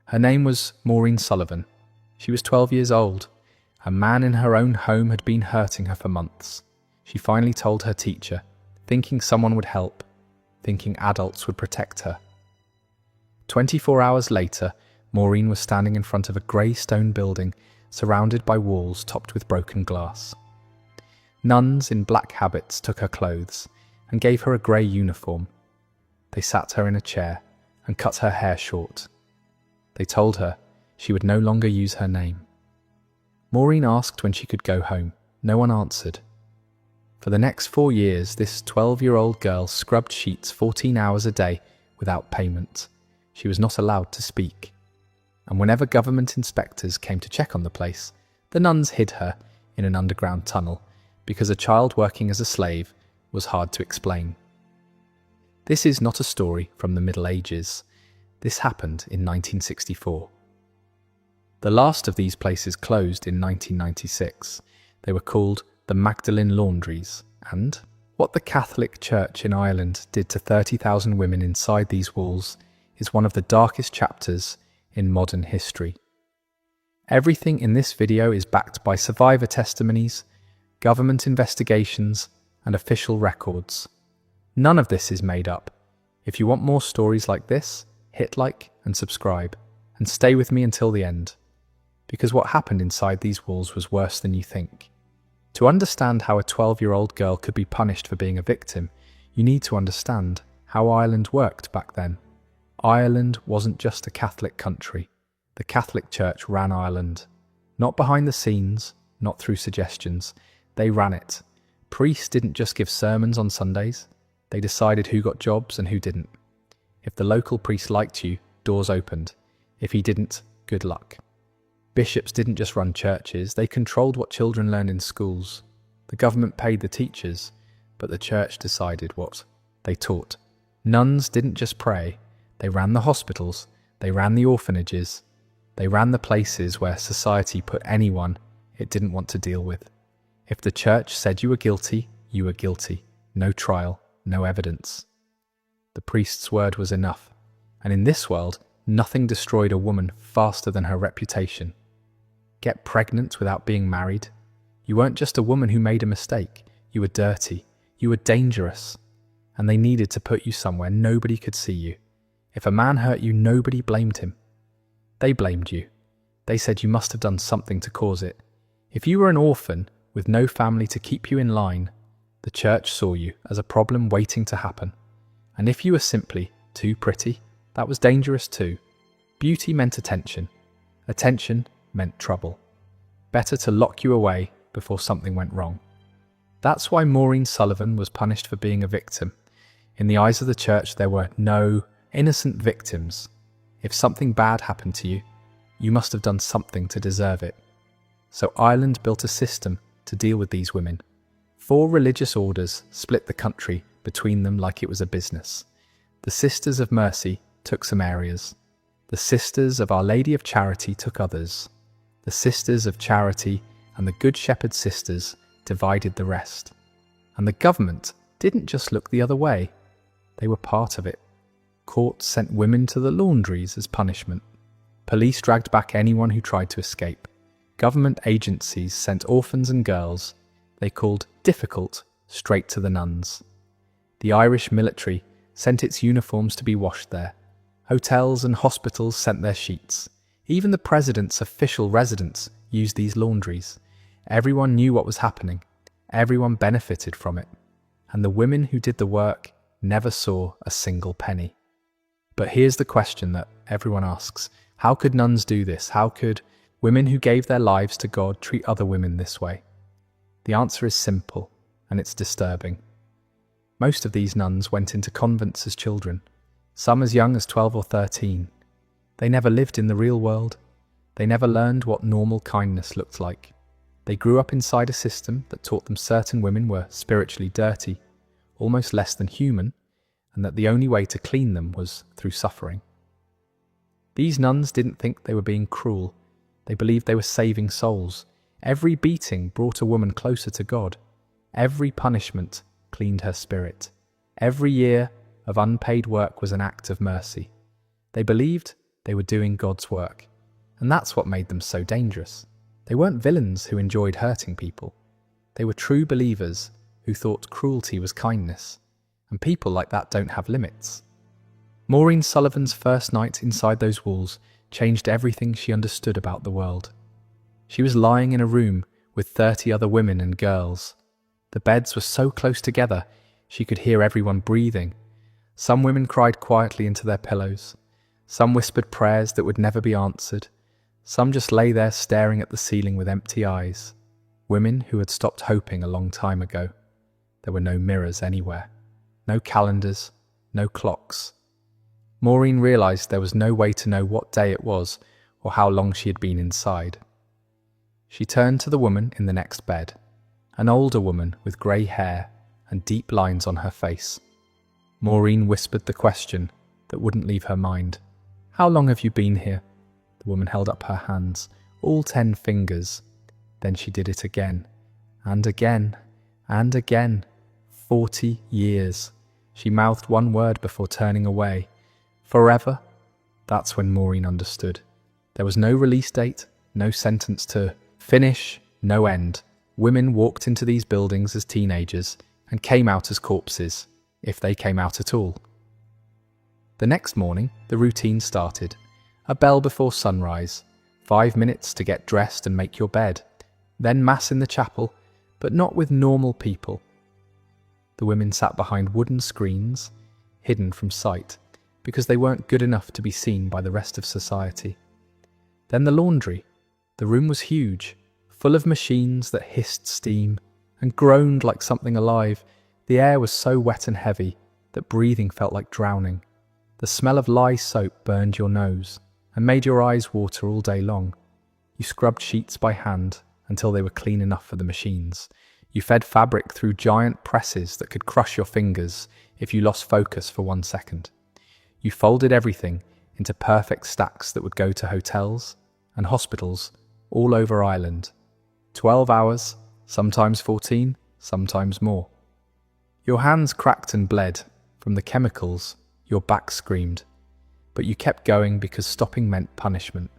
Her name was Maureen Sullivan. She was 12 years old. A man in her own home had been hurting her for months. She finally told her teacher, thinking someone would help, thinking adults would protect her. 24 hours later, Maureen was standing in front of a grey stone building surrounded by walls topped with broken glass. Nuns in black habits took her clothes and gave her a grey uniform. They sat her in a chair and cut her hair short. They told her she would no longer use her name. Maureen asked when she could go home. No one answered. For the next 4 years, this 12-year-old girl scrubbed sheets 14 hours a day without payment. She was not allowed to speak. And whenever government inspectors came to check on the place, the nuns hid her in an underground tunnel because a child working as a slave was hard to explain. This is not a story from the Middle Ages. This happened in 1964. The last of these places closed in 1996. They were called the Magdalene Laundries, and what the Catholic Church in Ireland did to 30,000 women inside these walls is one of the darkest chapters in modern history. Everything in this video is backed by survivor testimonies, government investigations, and official records. None of this is made up. If you want more stories like this, hit like and subscribe, and stay with me until the end. Because what happened inside these walls was worse than you think. To understand how a 12-year-old girl could be punished for being a victim, you need to understand how Ireland worked back then. Ireland wasn't just a Catholic country. The Catholic Church ran Ireland. Not behind the scenes, not through suggestions. They ran it. Priests didn't just give sermons on Sundays. They decided who got jobs and who didn't. If the local priest liked you, doors opened. If he didn't, good luck. Bishops didn't just run churches, they controlled what children learned in schools. The government paid the teachers, but the church decided what they taught. Nuns didn't just pray, they ran the hospitals, they ran the orphanages, they ran the places where society put anyone it didn't want to deal with. If the church said you were guilty, you were guilty. No trial, no evidence. The priest's word was enough, and in this world, nothing destroyed a woman faster than her reputation. Get pregnant without being married? You weren't just a woman who made a mistake. You were dirty. You were dangerous. And they needed to put you somewhere nobody could see you. If a man hurt you, nobody blamed him. They blamed you. They said you must have done something to cause it. If you were an orphan with no family to keep you in line, the church saw you as a problem waiting to happen. And if you were simply too pretty, that was dangerous too. Beauty meant attention. Attention meant trouble. Better to lock you away before something went wrong. That's why Maureen Sullivan was punished for being a victim. In the eyes of the church, there were no innocent victims. If something bad happened to you, you must have done something to deserve it. So Ireland built a system to deal with these women. 4 religious orders split the country between them like it was a business. The Sisters of Mercy took some areas. The Sisters of Our Lady of Charity took others. The Sisters of Charity and the Good Shepherd Sisters divided the rest. And the government didn't just look the other way. They were part of it. Courts sent women to the laundries as punishment. Police dragged back anyone who tried to escape. Government agencies sent orphans and girls they called difficult straight to the nuns. The Irish military sent its uniforms to be washed there. Hotels and hospitals sent their sheets. Even the president's official residence used these laundries. Everyone knew what was happening. Everyone benefited from it. And the women who did the work never saw a single penny. But here's the question that everyone asks. How could nuns do this? How could women who gave their lives to God treat other women this way? The answer is simple, and it's disturbing. Most of these nuns went into convents as children, some as young as 12 or 13. They never lived in the real world. They never learned what normal kindness looked like. They grew up inside a system that taught them certain women were spiritually dirty, almost less than human, and that the only way to clean them was through suffering. These nuns didn't think they were being cruel. They believed they were saving souls. Every beating brought a woman closer to God. Every punishment cleaned her spirit. Every year of unpaid work was an act of mercy. They believed They were doing God's work. And that's what made them so dangerous. They weren't villains who enjoyed hurting people. They were true believers who thought cruelty was kindness. And people like that don't have limits. Maureen Sullivan's first night inside those walls changed everything she understood about the world. She was lying in a room with 30 other women and girls. The beds were so close together, she could hear everyone breathing. Some women cried quietly into their pillows. Some whispered prayers that would never be answered. Some just lay there staring at the ceiling with empty eyes. Women who had stopped hoping a long time ago. There were no mirrors anywhere. No calendars. No clocks. Maureen realised there was no way to know what day it was or how long she had been inside. She turned to the woman in the next bed, an older woman with grey hair and deep lines on her face. Maureen whispered the question that wouldn't leave her mind. "How long have you been here?" The woman held up her hands, all 10 fingers. Then she did it again, and again, and again. 40 years. She mouthed one word before turning away. Forever? That's when Maureen understood. There was no release date, no sentence to finish, no end. Women walked into these buildings as teenagers and came out as corpses, if they came out at all. The next morning, the routine started. A bell before sunrise, 5 minutes to get dressed and make your bed, then mass in the chapel, but not with normal people. The women sat behind wooden screens, hidden from sight, because they weren't good enough to be seen by the rest of society. Then the laundry. The room was huge, full of machines that hissed steam and groaned like something alive. The air was so wet and heavy that breathing felt like drowning. The smell of lye soap burned your nose and made your eyes water all day long. You scrubbed sheets by hand until they were clean enough for the machines. You fed fabric through giant presses that could crush your fingers if you lost focus for 1 second. You folded everything into perfect stacks that would go to hotels and hospitals all over Ireland. 12 hours, sometimes 14, sometimes more. Your hands cracked and bled from the chemicals, your back screamed. But you kept going because stopping meant punishment.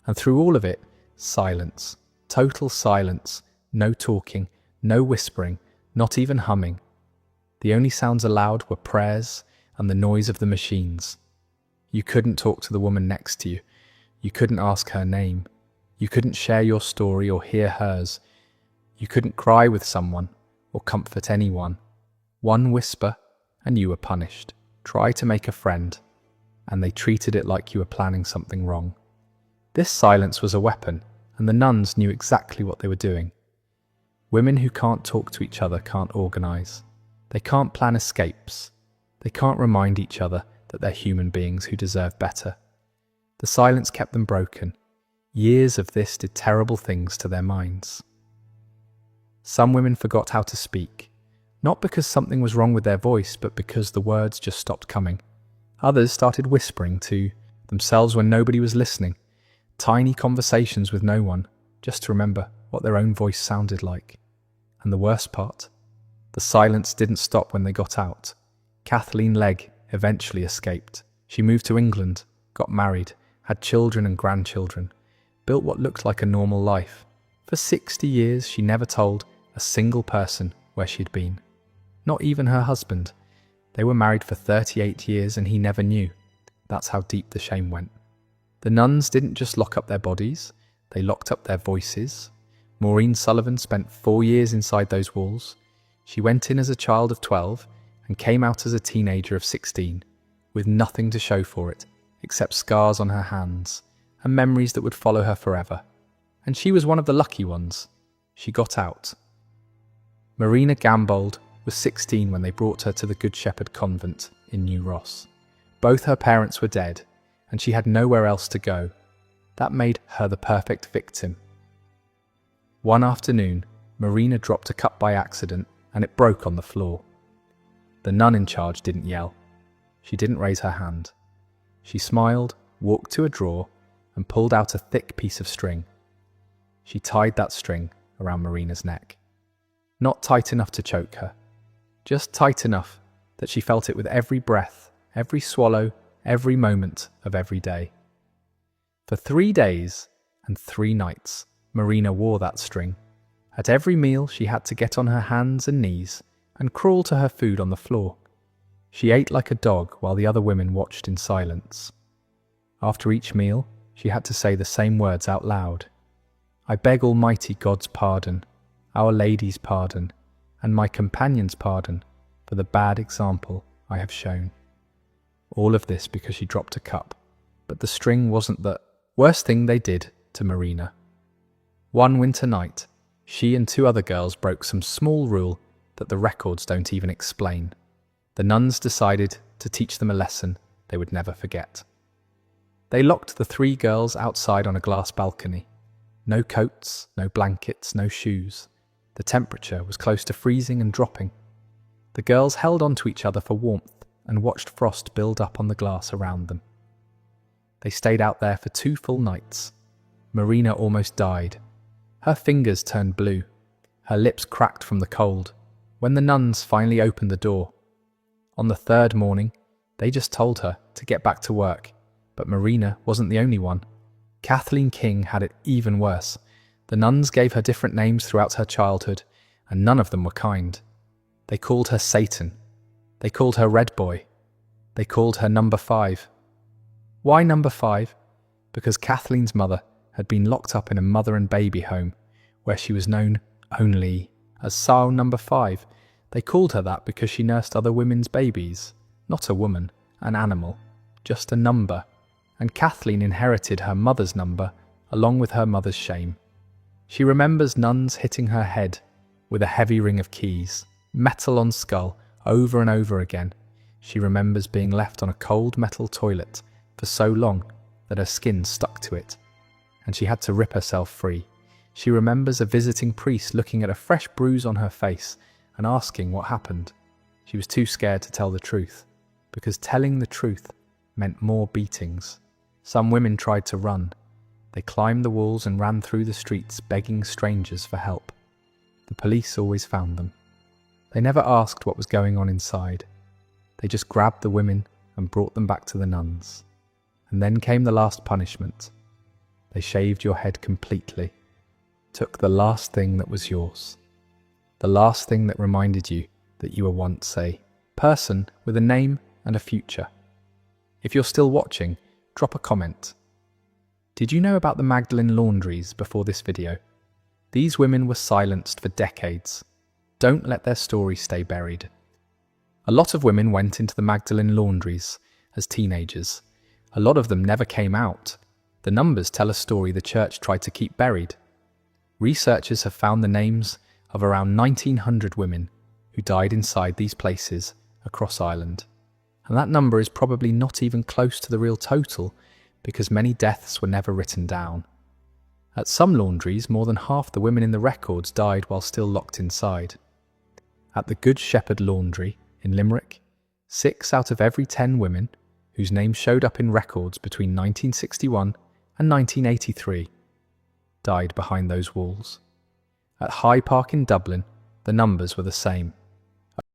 And through all of it, silence. Total silence. No talking, no whispering, not even humming. The only sounds allowed were prayers and the noise of the machines. You couldn't talk to the woman next to you. You couldn't ask her name. You couldn't share your story or hear hers. You couldn't cry with someone or comfort anyone. One whisper and you were punished. Try to make a friend, and they treated it like you were planning something wrong. This silence was a weapon, and the nuns knew exactly what they were doing. Women who can't talk to each other can't organise. They can't plan escapes. They can't remind each other that they're human beings who deserve better. The silence kept them broken. Years of this did terrible things to their minds. Some women forgot how to speak, not because something was wrong with their voice, but because the words just stopped coming. Others started whispering to themselves when nobody was listening, tiny conversations with no one, just to remember what their own voice sounded like. And the worst part, the silence didn't stop when they got out. Kathleen Legg eventually escaped. She moved to England, got married, had children and grandchildren, built what looked like a normal life. For 60 years, she never told a single person where she'd been. Not even her husband. They were married for 38 years and he never knew. That's how deep the shame went. The nuns didn't just lock up their bodies, they locked up their voices. Maureen Sullivan spent 4 years inside those walls. She went in as a child of 12 and came out as a teenager of 16, with nothing to show for it, except scars on her hands and memories that would follow her forever. And she was one of the lucky ones. She got out. Marina Gambold was 16 when they brought her to the Good Shepherd Convent in New Ross. Both her parents were dead, and she had nowhere else to go. That made her the perfect victim. One afternoon, Marina dropped a cup by accident, and it broke on the floor. The nun in charge didn't yell. She didn't raise her hand. She smiled, walked to a drawer, and pulled out a thick piece of string. She tied that string around Marina's neck. Not tight enough to choke her, just tight enough that she felt it with every breath, every swallow, every moment of every day. For 3 days and 3 nights, Marina wore that string. At every meal, she had to get on her hands and knees and crawl to her food on the floor. She ate like a dog while the other women watched in silence. After each meal, she had to say the same words out loud. I beg Almighty God's pardon, Our Lady's pardon, and my companion's pardon for the bad example I have shown. All of this because she dropped a cup, but the string wasn't the worst thing they did to Marina. One winter night, she and 2 other girls broke some small rule that the records don't even explain. The nuns decided to teach them a lesson they would never forget. They locked the 3 girls outside on a glass balcony. No coats, no blankets, no shoes. The temperature was close to freezing and dropping. The girls held on to each other for warmth and watched frost build up on the glass around them. They stayed out there for 2 full nights. Marina almost died. Her fingers turned blue. Her lips cracked from the cold. When the nuns finally opened the door. On the 3rd morning, they just told her to get back to work. But Marina wasn't the only one. Kathleen King had it even worse. The nuns gave her different names throughout her childhood, and none of them were kind. They called her Satan. They called her Red Boy. They called her Number 5. Why Number 5? Because Kathleen's mother had been locked up in a mother and baby home, where she was known only as Sal Number 5. They called her that because she nursed other women's babies. Not a woman, an animal, just a number. And Kathleen inherited her mother's number along with her mother's shame. She remembers nuns hitting her head with a heavy ring of keys, metal on skull, over and over again. She remembers being left on a cold metal toilet for so long that her skin stuck to it, and she had to rip herself free. She remembers a visiting priest looking at a fresh bruise on her face and asking what happened. She was too scared to tell the truth, because telling the truth meant more beatings. Some women tried to run. They climbed the walls and ran through the streets begging strangers for help. The police always found them. They never asked what was going on inside. They just grabbed the women and brought them back to the nuns. And then came the last punishment. They shaved your head completely, took the last thing that was yours, the last thing that reminded you that you were once a person with a name and a future. If you're still watching, drop a comment. Did you know about the Magdalene Laundries before this video? These women were silenced for decades. Don't let their story stay buried. A lot of women went into the Magdalene Laundries as teenagers. A lot of them never came out. The numbers tell a story the church tried to keep buried. Researchers have found the names of around 1,900 women who died inside these places across Ireland. And that number is probably not even close to the real total because many deaths were never written down. At some laundries, more than half the women in the records died while still locked inside. At the Good Shepherd Laundry in Limerick, 6 out of every 10 women whose names showed up in records between 1961 and 1983 died behind those walls. At High Park in Dublin, the numbers were the same.